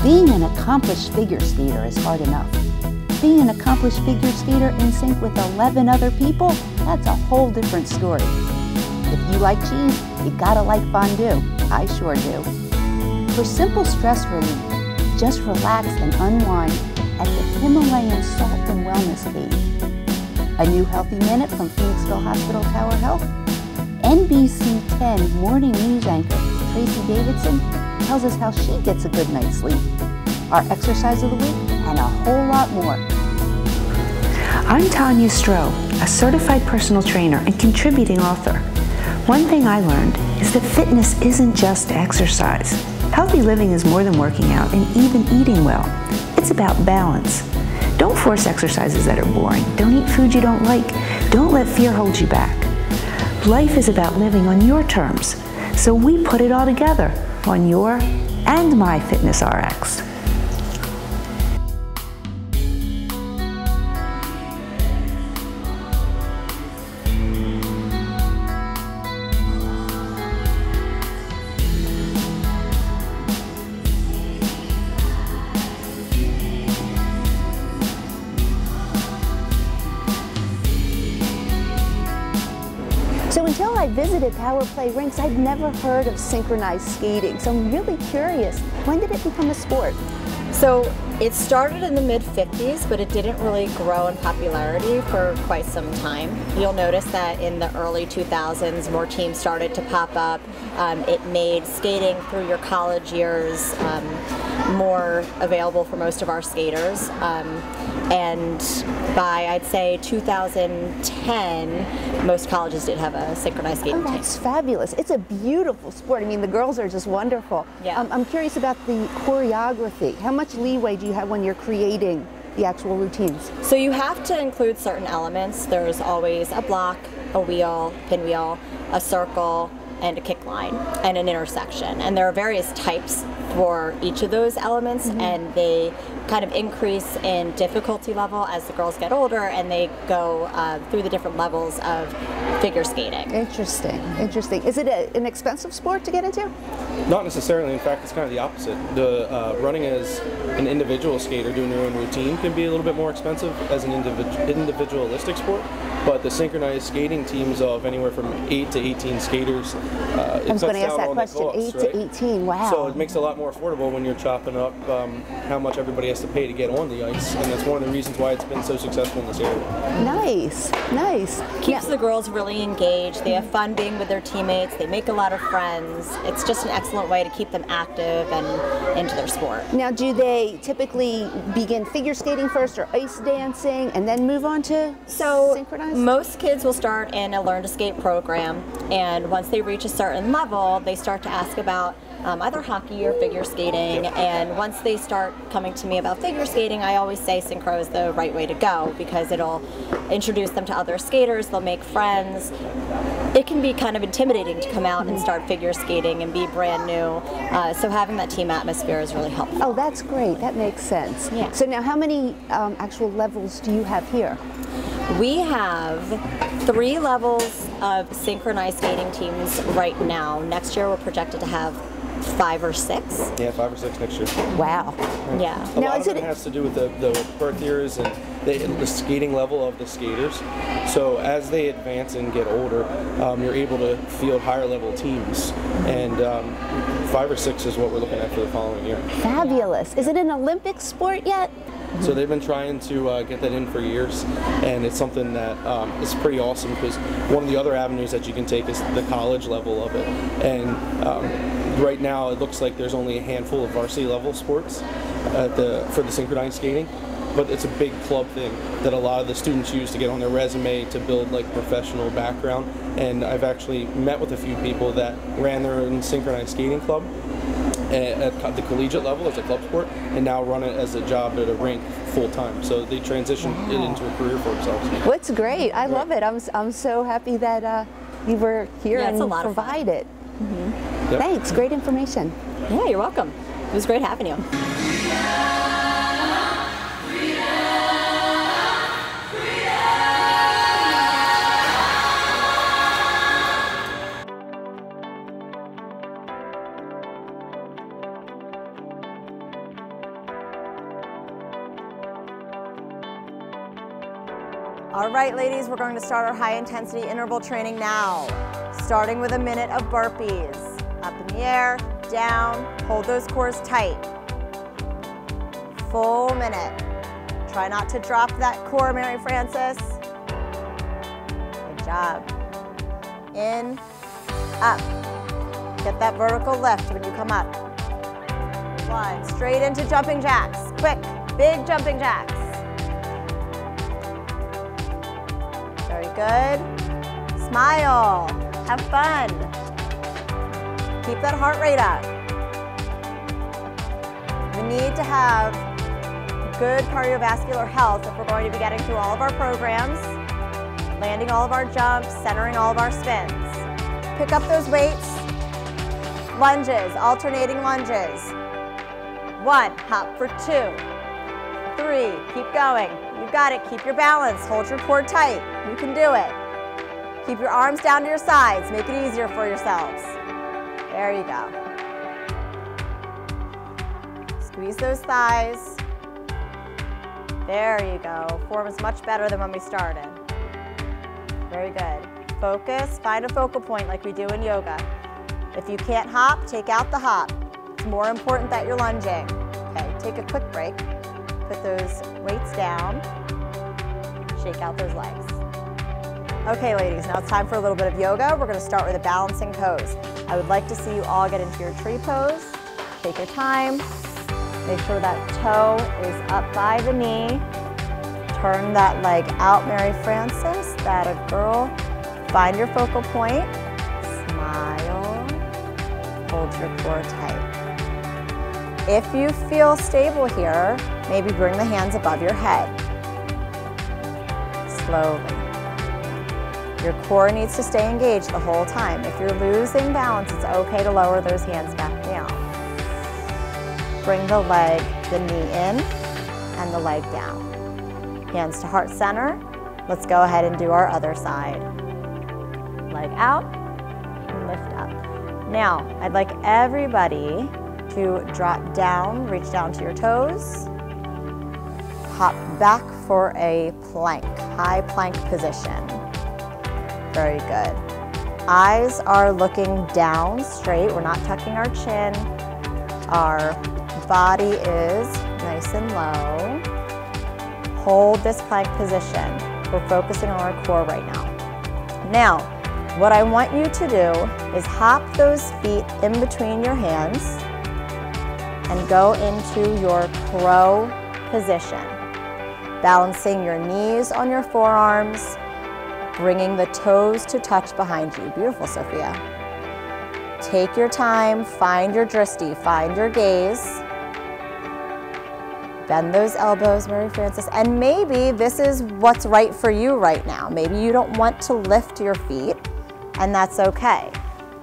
Being an accomplished figure skater is hard enough. Being an accomplished figure skater in sync with 11 other people, that's a whole different story. If you like cheese, you gotta like fondue. I sure do. For simple stress relief, just relax and unwind at the Himalayan Salt and Wellness Cave. A new Healthy Minute from Phoenixville Hospital Tower Health. NBC 10 morning news anchor Tracy Davidson tells us how she gets a good night's sleep. Our exercise of the week and a whole lot more. I'm Tanya Stroh, a certified personal trainer and contributing author. One thing I learned is that fitness isn't just exercise. Healthy living is more than working out and even eating well. It's about balance. Don't force exercises that are boring. Don't eat food you don't like. Don't let fear hold you back. Life is about living on your terms, so we put it all together on your and my Fitness RX. So until I visited Power Play rinks, I'd never heard of synchronized skating. So I'm really curious, when did it become a sport? So it started in the mid-50s, but it didn't really grow in popularity for quite some time. You'll notice that in the early 2000s, more teams started to pop up. It made skating through your college years more available for most of our skaters. And by, I'd say, 2010, most colleges did have a synchronized skating team. That's fabulous. It's a beautiful sport. I mean, the girls are just wonderful. Yeah. I'm curious about the choreography. How much leeway do you have when you're creating the actual routines? So you have to include certain elements. There's always a block, a wheel, pinwheel, a circle, and a kick line, and an intersection. And there are various types for each of those elements, and they kind of increase in difficulty level as the girls get older and they go through the different levels of figure skating. Interesting, interesting. Is it an expensive sport to get into? Not necessarily. In fact, it's kind of the opposite. The running as an individual skater doing your own routine can be a little bit more expensive as an individualistic sport, but the synchronized skating teams of anywhere from 8 to 18 skaters, I was going to ask that question, 8 to 18, wow. So it makes it a lot more affordable when you're chopping up how much everybody has to pay to get on the ice, and that's one of the reasons why it's been so successful in this area. Nice, nice. Keeps the girls really engaged. They have fun being with their teammates. They make a lot of friends. It's just an excellent way to keep them active and into their sport. Now, do they typically begin figure skating first or ice dancing and then move on to synchronized? Most kids will start in a Learn to Skate program, and once they reach a certain level, they start to ask about either hockey or figure skating, and once they start coming to me about figure skating, I always say synchro is the right way to go because it'll introduce them to other skaters, they'll make friends. It can be kind of intimidating to come out and start figure skating and be brand new, so having that team atmosphere is really helpful. Oh, that's great, that makes sense. Yeah. So now how many actual levels do you have here? We have 3 levels of synchronized skating teams right now. Next year we're projected to have 5 or 6. Yeah, 5 or 6 next year. Wow. Yeah. A lot of it has to do with the birth years and the skating level of the skaters. So as they advance and get older, you're able to field higher level teams. And 5 or 6 is what we're looking at for the following year. Fabulous. Is it an Olympic sport yet? So they've been trying to get that in for years, and it's something that is pretty awesome because one of the other avenues that you can take is the college level of it. And right now it looks like there's only a handful of varsity level sports for the synchronized skating, but it's a big club thing that a lot of the students use to get on their resume to build like professional background. And I've actually met with a few people that ran their own synchronized skating club at the collegiate level as a club sport, and now run it as a job at a rink full time. So they transitioned it into a career for themselves. Well, it's great. I love it. I'm so happy that you were here and provided. Yep. Thanks. Great information. Yeah, you're welcome. It was great having you. All right, ladies, we're going to start our high intensity interval training now. Starting with a minute of burpees. Up in the air, down, hold those cores tight. Full minute. Try not to drop that core, Mary Frances. Good job. In, up. Get that vertical lift when you come up. 1, straight into jumping jacks. Quick, big jumping jacks. Very good. Smile, have fun. Keep that heart rate up. We need to have good cardiovascular health if we're going to be getting through all of our programs, landing all of our jumps, centering all of our spins. Pick up those weights. Lunges, alternating lunges. 1, hop for 2, 3, keep going. You got it, keep your balance, hold your core tight. You can do it. Keep your arms down to your sides, make it easier for yourselves. There you go. Squeeze those thighs. There you go. Form is much better than when we started. Very good. Focus, find a focal point like we do in yoga. If you can't hop, take out the hop. It's more important that you're lunging. Okay, take a quick break. Put those weights down. Shake out those legs. Okay, ladies, now it's time for a little bit of yoga. We're going to start with a balancing pose. I would like to see you all get into your tree pose. Take your time. Make sure that toe is up by the knee. Turn that leg out, Mary Frances. That a girl. Find your focal point. Smile. Hold your core tight. If you feel stable here, maybe bring the hands above your head. Slowly. Your core needs to stay engaged the whole time. If you're losing balance, it's okay to lower those hands back down. Bring the knee in and the leg down. Hands to heart center. Let's go ahead and do our other side. Leg out, lift up. Now, I'd like everybody to drop down, reach down to your toes. Hop back for a plank, high plank position. Very good. Eyes are looking down straight. We're not tucking our chin. Our body is nice and low. Hold this plank position. We're focusing on our core right now. Now, what I want you to do is hop those feet in between your hands and go into your crow position. Balancing your knees on your forearms, bringing the toes to touch behind you. Beautiful, Sophia. Take your time, find your drishti, find your gaze. Bend those elbows, Mary Frances. And maybe this is what's right for you right now. Maybe you don't want to lift your feet, and that's okay.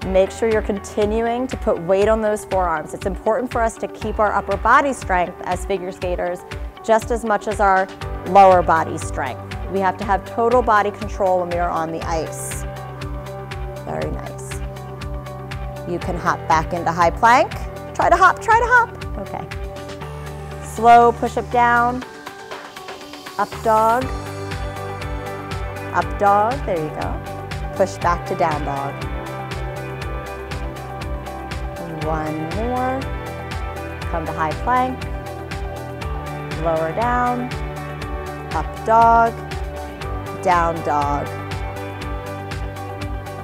Make sure you're continuing to put weight on those forearms. It's important for us to keep our upper body strength as figure skaters just as much as our lower body strength. We have to have total body control when we are on the ice. Very nice. You can hop back into high plank. Try to hop, try to hop. Okay. Slow push-up down. Up dog. Up dog, there you go. Push back to down dog. One more. Come to high plank. Lower down. Up dog. Down dog.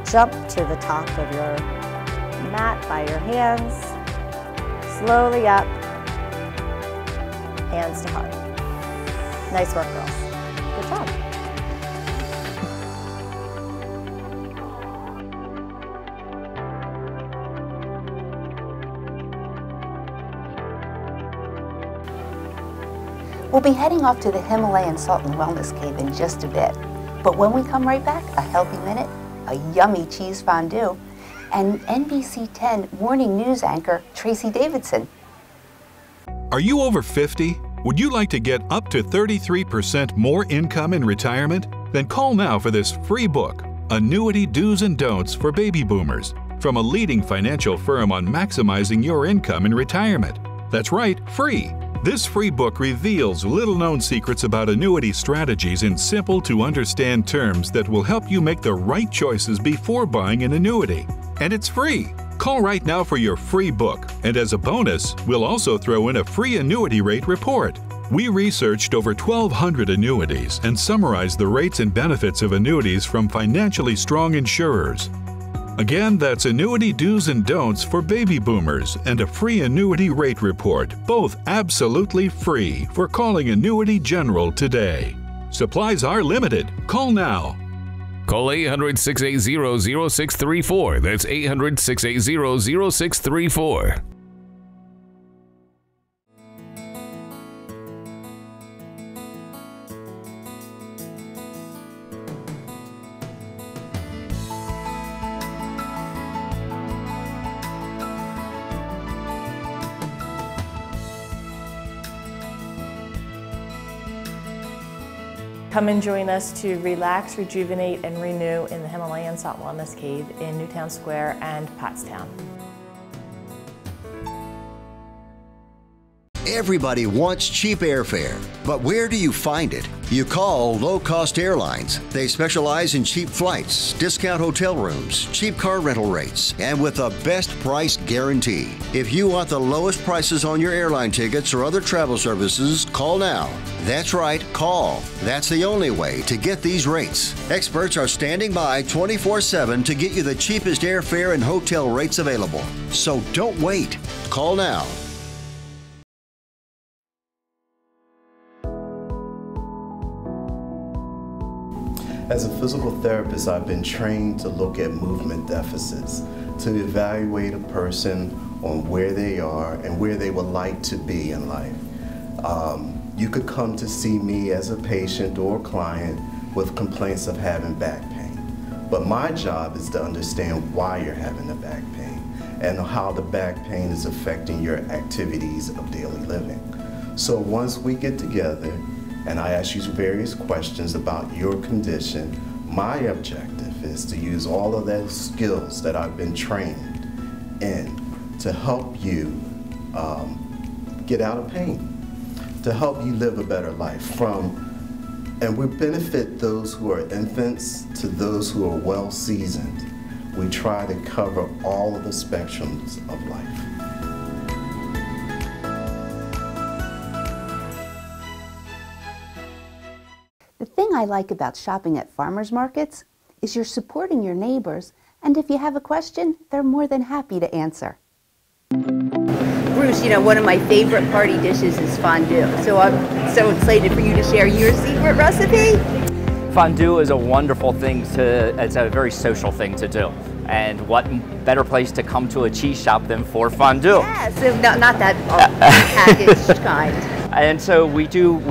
Jump to the top of your mat by your hands. Slowly up. Hands to heart. Nice work, girls. Good job. We'll be heading off to the Himalayan Salt and Wellness Cave in just a bit. But when we come right back, a healthy minute, a yummy cheese fondue, and NBC 10 morning news anchor Tracy Davidson. Are you over 50? Would you like to get up to 33% more income in retirement? Then call now for this free book, Annuity Do's and Don'ts for Baby Boomers, from a leading financial firm on maximizing your income in retirement. That's right, free. This free book reveals little-known secrets about annuity strategies in simple-to-understand terms that will help you make the right choices before buying an annuity. And it's free. Call right now for your free book, and as a bonus, we'll also throw in a free annuity rate report. We researched over 1,200 annuities and summarized the rates and benefits of annuities from financially strong insurers. Again, that's annuity do's and don'ts for baby boomers and a free annuity rate report, both absolutely free, for calling Annuity General today. Supplies are limited. Call now. Call 800-680-0634. That's 800-680-0634. Come and join us to relax, rejuvenate, and renew in the Himalayan Salt Wellness Cave in Newtown Square and Pottstown. Everybody wants cheap airfare, but where do you find it? You call Low Cost Airlines. They specialize in cheap flights, discount hotel rooms, cheap car rental rates, and with a best price guarantee. If you want the lowest prices on your airline tickets or other travel services, call now. That's right, call. That's the only way to get these rates. Experts are standing by 24/7 to get you the cheapest airfare and hotel rates available. So don't wait. Call now. As a physical therapist, I've been trained to look at movement deficits, to evaluate a person on where they are and where they would like to be in life. You could come to see me as a patient or client with complaints of having back pain. But my job is to understand why you're having the back pain and how the back pain is affecting your activities of daily living. So once we get together and I ask you various questions about your condition, my objective is to use all of those skills that I've been trained in to help you get out of pain, to help you live a better life. And we benefit those who are infants to those who are well seasoned. We try to cover all of the spectrums of life. The thing I like about shopping at farmers markets is you're supporting your neighbors, and if you have a question, they're more than happy to answer. Bruce, you know, one of my favorite party dishes is fondue, so I'm so excited for you to share your secret recipe. Fondue is a wonderful thing it's a very social thing to do. And what better place to come to a cheese shop than for fondue? Yes, not that packaged kind. And so we do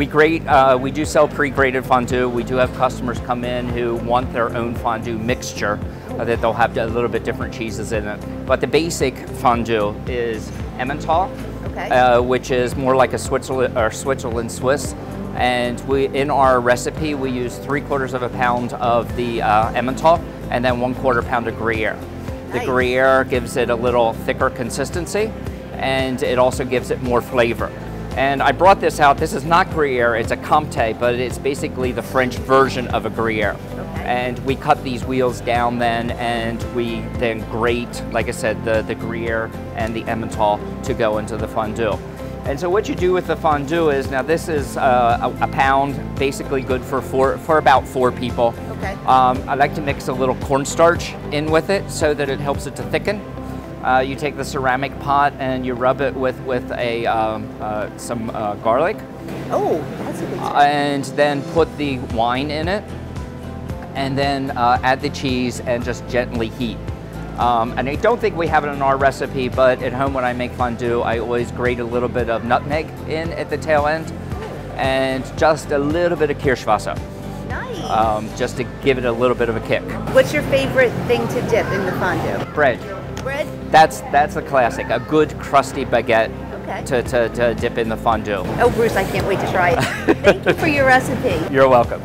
sell pre-grated fondue. We do have customers come in who want their own fondue mixture that they'll have a little bit different cheeses in it. But the basic fondue is Emmental, okay. Which is more like a Switzerland Swiss. And in our recipe, we use 3/4 of a pound of the Emmental and then 1/4 pound of Gruyere. Nice. The Gruyere gives it a little thicker consistency, and it also gives it more flavor. And I brought this out. This is not Gruyere, it's a Comté, but it's basically the French version of a Gruyere. Okay. And we cut these wheels down then, and we then grate, like I said, the Gruyere and the Emmental to go into the fondue. And so what you do with the fondue is, now this is a pound, basically good for about 4 people. Okay. I like to mix a little cornstarch in with it so that it helps it to thicken. You take the ceramic pot and you rub it with some garlic. Oh, that's a good tip. And then put the wine in it, and then add the cheese and just gently heat. And I don't think we have it in our recipe, but at home when I make fondue, I always grate a little bit of nutmeg in at the tail end, and just a little bit of Kirschwasser. Nice. Just to give it a little bit of a kick. What's your favorite thing to dip in the fondue? Bread. Bread? That's a classic, a good crusty baguette. Okay. To dip in the fondue. Oh, Bruce, I can't wait to try it. Thank you for your recipe. You're welcome.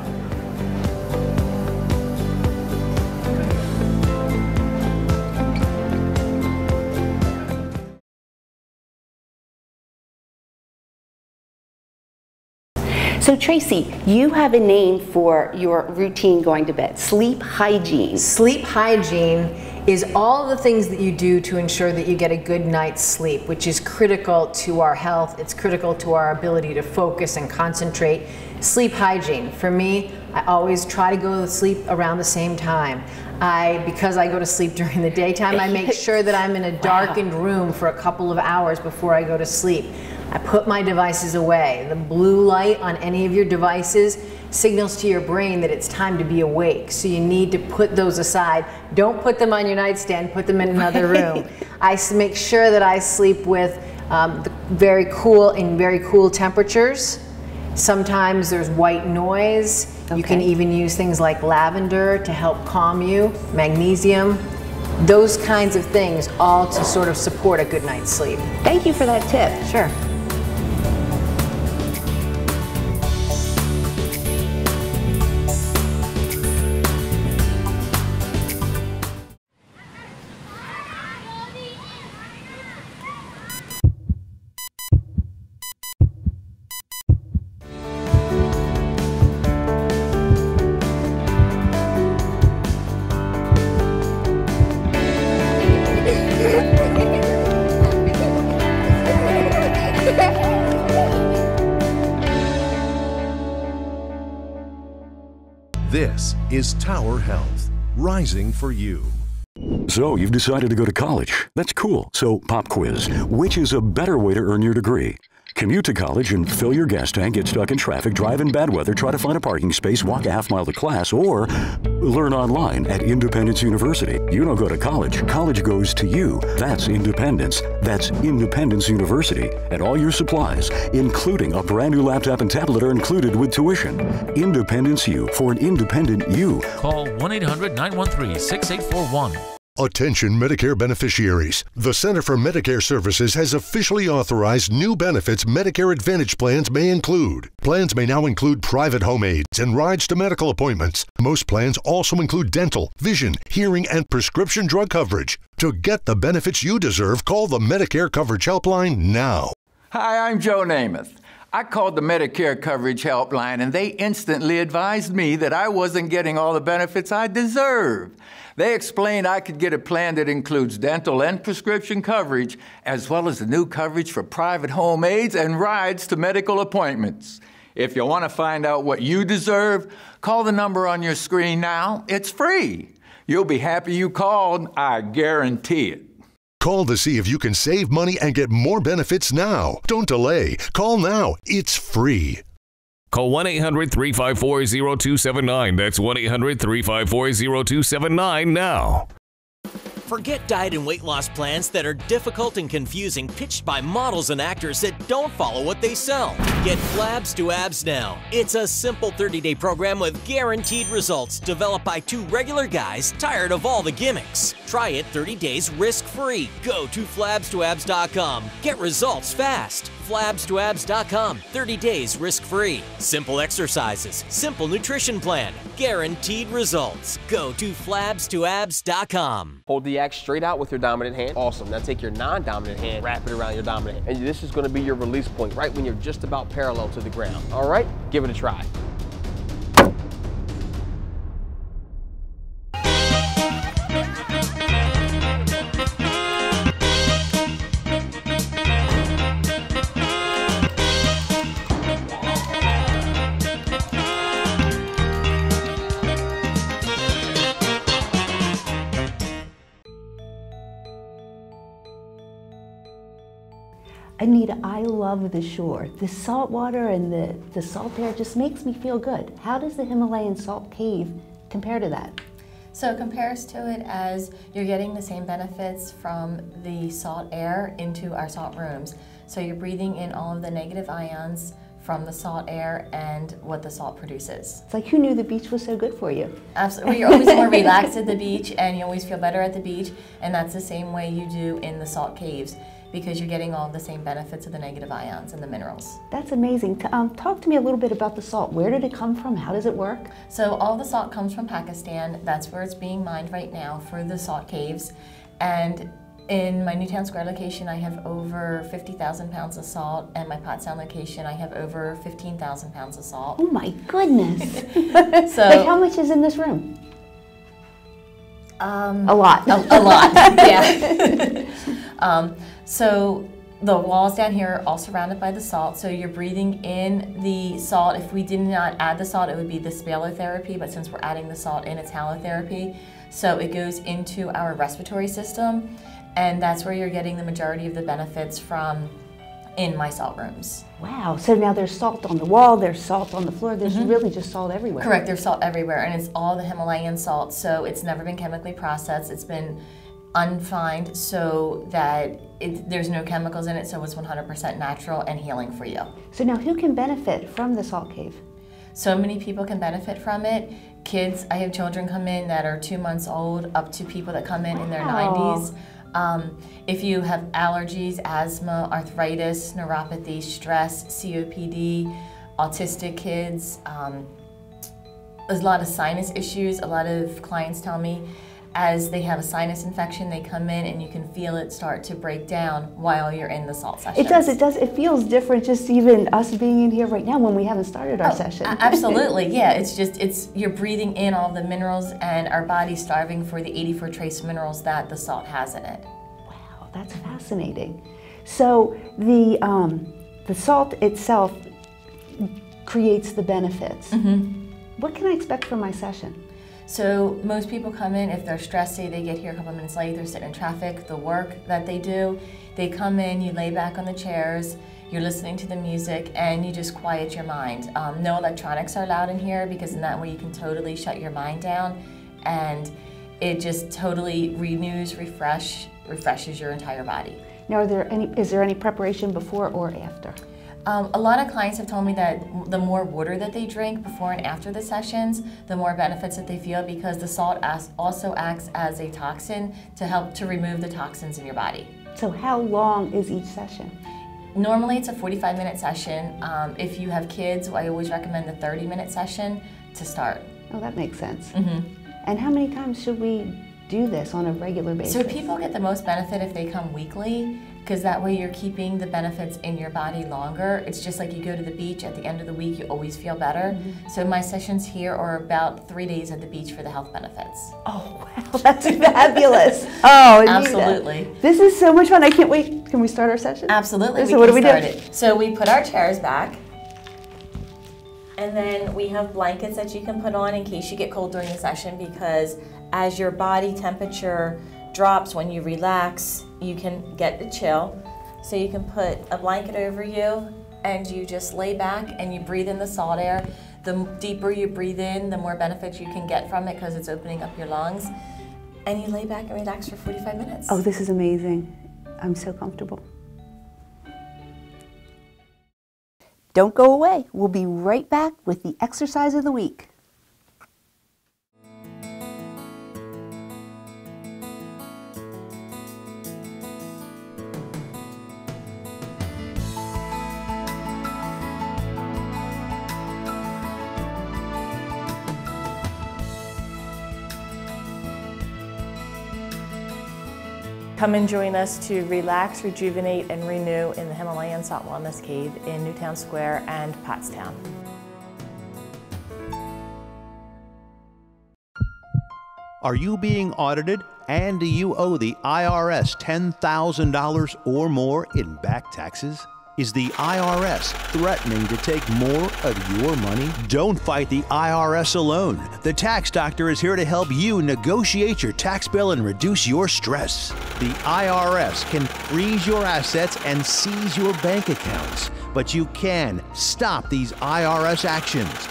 So Tracy, you have a name for your routine going to bed, sleep hygiene. Sleep hygiene is all the things that you do to ensure that you get a good night's sleep, which is critical to our health. It's critical to our ability to focus and concentrate. Sleep hygiene, for me, I always try to go to sleep around the same time. Because I go to sleep during the daytime, I make sure that I'm in a darkened room for a couple of hours before I go to sleep. I put my devices away. The blue light on any of your devices signals to your brain that it's time to be awake. So you need to put those aside. Don't put them on your nightstand, put them in another room. I make sure that I sleep with very cool temperatures. Sometimes there's white noise. Okay. You can even use things like lavender to help calm you, magnesium, those kinds of things, all to sort of support a good night's sleep. Thank you for that tip. Sure. This is Tower Health, rising for you. So you've decided to go to college. That's cool. So pop quiz. Which is a better way to earn your degree? Commute to college and fill your gas tank, get stuck in traffic, drive in bad weather, try to find a parking space, walk a half-mile to class, or learn online at Independence University. You don't go to college. College goes to you. That's independence. That's Independence University. And all your supplies, including a brand new laptop and tablet, are included with tuition. Independence U, for an independent you. Call 1-800-913-6841. Attention Medicare beneficiaries. The Center for Medicare Services has officially authorized new benefits Medicare Advantage plans may include. Plans may now include private home aids and rides to medical appointments. Most plans also include dental, vision, hearing, and prescription drug coverage. To get the benefits you deserve, call the Medicare Coverage Helpline now. Hi, I'm Joe Namath. I called the Medicare Coverage Helpline and they instantly advised me that I wasn't getting all the benefits I deserve. They explained I could get a plan that includes dental and prescription coverage, as well as the new coverage for private home aids and rides to medical appointments. If you want to find out what you deserve, call the number on your screen now. It's free. You'll be happy you called, I guarantee it. Call to see if you can save money and get more benefits now. Don't delay. Call now. It's free. Call 1-800-354-0279. That's 1-800-354-0279 now. Forget diet and weight loss plans that are difficult and confusing, pitched by models and actors that don't follow what they sell. Get Flabs to Abs now. It's a simple 30-day program with guaranteed results developed by two regular guys tired of all the gimmicks. Try it 30 days risk-free. Go to flabstoabs.com. Get results fast. Flabstoabs.com. 30 days risk-free. Simple exercises. Simple nutrition plan. Guaranteed results. Go to flabstoabs.com. Hold the axe straight out with your dominant hand. Awesome. Now take your non-dominant hand, wrap it around your dominant hand. And this is going to be your release point right when you're just about parallel to the ground. All right? Give it a try. Anita, I love the shore. The salt water and the salt air just makes me feel good. How does the Himalayan salt cave compare to that? So it compares to it as you're getting the same benefits from the salt air into our salt rooms. So you're breathing in all of the negative ions from the salt air and what the salt produces. It's like, who knew the beach was so good for you? Absolutely. You're always more relaxed at the beach and you always feel better at the beach, and that's the same way you do in the salt caves, because you're getting all the same benefits of the negative ions and the minerals. That's amazing. Talk to me a little bit about the salt. Where did it come from? How does it work? So all the salt comes from Pakistan. That's where it's being mined right now for the salt caves. And In my Newtown Square location, I have over 50,000 pounds of salt, and my Pottstown location, I have over 15,000 pounds of salt. Oh my goodness! So, like, how much is in this room? A lot. A lot, yeah. So the walls down here are all surrounded by the salt, so you're breathing in the salt. If we did not add the salt, it would be the spalotherapy, but since we're adding the salt in, it's halotherapy. So it goes into our respiratory system, and that's where you're getting the majority of the benefits from in my salt rooms. Wow, so now there's salt on the wall, there's salt on the floor, there's really just salt everywhere. Correct, there's salt everywhere, and it's all the Himalayan salt, so it's never been chemically processed. It's been unfined so that there's no chemicals in it, so it's 100% natural and healing for you. So now who can benefit from the salt cave? So many people can benefit from it. Kids, I have children come in that are 2 months old, up to people that come in their 90s. If you have allergies, asthma, arthritis, neuropathy, stress, COPD, autistic kids, there's a lot of sinus issues. A lot of clients tell me as they have a sinus infection, they come in and you can feel it start to break down while you're in the salt session. It does. It feels different just even us being in here right now when we haven't started our session. Absolutely, yeah. It's you're breathing in all the minerals, and our body's starving for the 84 trace minerals that the salt has in it. Wow, that's fascinating. So the salt itself creates the benefits. What can I expect from my session? So most people come in, if they're stressed, say they get here a couple minutes late, they're sitting in traffic, the work that they do, they come in, you lay back on the chairs, you're listening to the music, and you just quiet your mind. No electronics are allowed in here, because in that way you can totally shut your mind down, and it just totally renews, refreshes your entire body. Now, is there any preparation before or after? A lot of clients have told me that the more water that they drink before and after the sessions, the more benefits that they feel, because the salt also acts as a toxin to help to remove the toxins in your body. So how long is each session? Normally it's a 45-minute session. If you have kids, I always recommend the 30-minute session to start. Oh, that makes sense. And how many times should we do this on a regular basis? So people get the most benefit if they come weekly, because that way you're keeping the benefits in your body longer. It's just like you go to the beach, at the end of the week you always feel better. So my sessions here are about 3 days at the beach for the health benefits. Oh wow, that's fabulous. Oh, absolutely. This is so much fun. I can't wait. Can we start our session? Absolutely. So what do we do? So we put our chairs back, and then we have blankets that you can put on in case you get cold during the session, because as your body temperature drops when you relax, you can get a chill. So you can put a blanket over you and you just lay back and you breathe in the salt air. The deeper you breathe in, the more benefits you can get from it, because it's opening up your lungs. And you lay back and relax for 45 minutes. Oh, this is amazing. I'm so comfortable. Don't go away. We'll be right back with the exercise of the week. Come and join us to relax, rejuvenate, and renew in the Himalayan Salt Wellness Cave in Newtown Square and Pottstown. Are you being audited and do you owe the IRS $10,000 or more in back taxes? Is the IRS threatening to take more of your money? Don't fight the IRS alone. The Tax Doctor is here to help you negotiate your tax bill and reduce your stress. The IRS can freeze your assets and seize your bank accounts, but you can stop these IRS actions.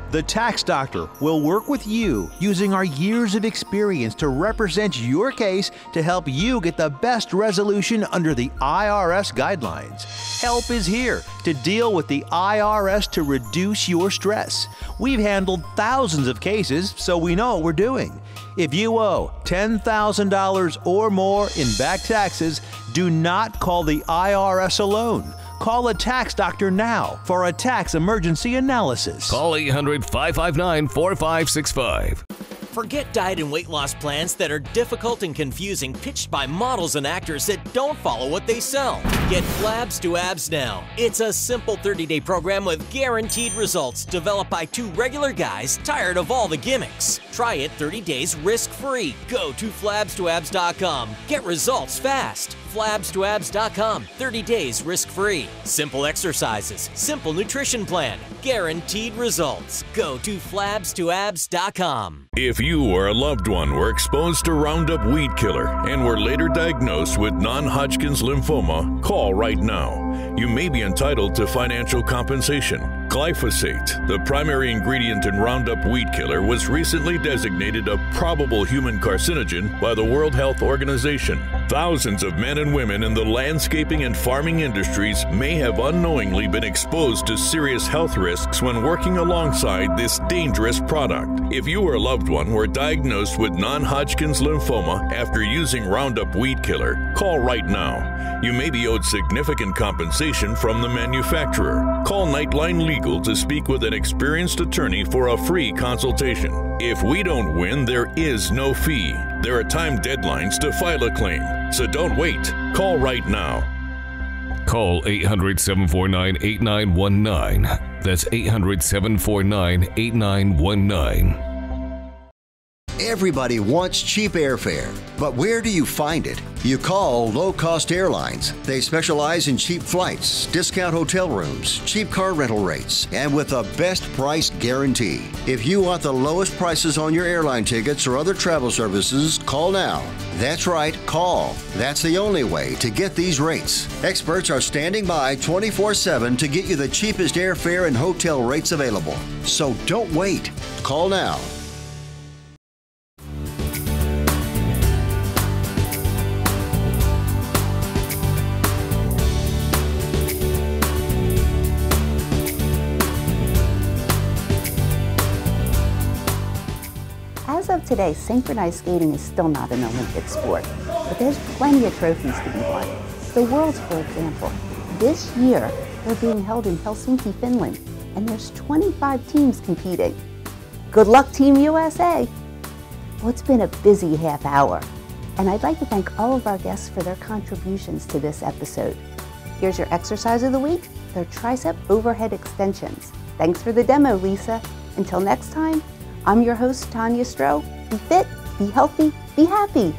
The Tax Doctor will work with you using our years of experience to represent your case to help you get the best resolution under the IRS guidelines. Help is here to deal with the IRS to reduce your stress. We've handled thousands of cases, so we know what we're doing. If you owe $10,000 or more in back taxes, do not call the IRS alone. Call a Tax Doctor now for a tax emergency analysis. Call 800-559-4565. Forget diet and weight loss plans that are difficult and confusing, pitched by models and actors that don't follow what they sell. Get Flabs to Abs now. It's a simple 30-day program with guaranteed results developed by two regular guys tired of all the gimmicks. Try it 30 days risk-free. Go to flabstoabs.com. Get results fast. Flabstoabs.com. 30 days risk-free. Simple exercises, simple nutrition plan, guaranteed results. Go to flabstoabs.com. If you or a loved one were exposed to Roundup Weed Killer and were later diagnosed with non-Hodgkin's lymphoma, call right now. You may be entitled to financial compensation. Glyphosate, the primary ingredient in Roundup Weed Killer, was recently designated a probable human carcinogen by the World Health Organization. Thousands of men and women in the landscaping and farming industries may have unknowingly been exposed to serious health risks when working alongside this dangerous product. If you or a loved one were diagnosed with non-Hodgkin's lymphoma after using Roundup Weed Killer, call right now. You may be owed significant compensation from the manufacturer. Call Nightline Legal to speak with an experienced attorney for a free consultation. If we don't win, there is no fee. There are time deadlines to file a claim, so don't wait. Call right now. Call 800-749-8919. That's 800-749-8919. Everybody wants cheap airfare, but where do you find it? You call Low Cost Airlines. They specialize in cheap flights, discount hotel rooms, cheap car rental rates, and with a best price guarantee. If you want the lowest prices on your airline tickets or other travel services, call now. That's right, call. That's the only way to get these rates. Experts are standing by 24/7 to get you the cheapest airfare and hotel rates available. So don't wait. Call now. As of today, synchronized skating is still not an Olympic sport, but there's plenty of trophies to be won. The Worlds, for example, this year they're being held in Helsinki, Finland, and there's 25 teams competing. Good luck, Team USA! Well, it's been a busy half hour, and I'd like to thank all of our guests for their contributions to this episode. Here's your exercise of the week, their tricep overhead extensions. Thanks for the demo, Lisa. Until next time, I'm your host, Tanya Stroh. Be fit, be healthy, be happy.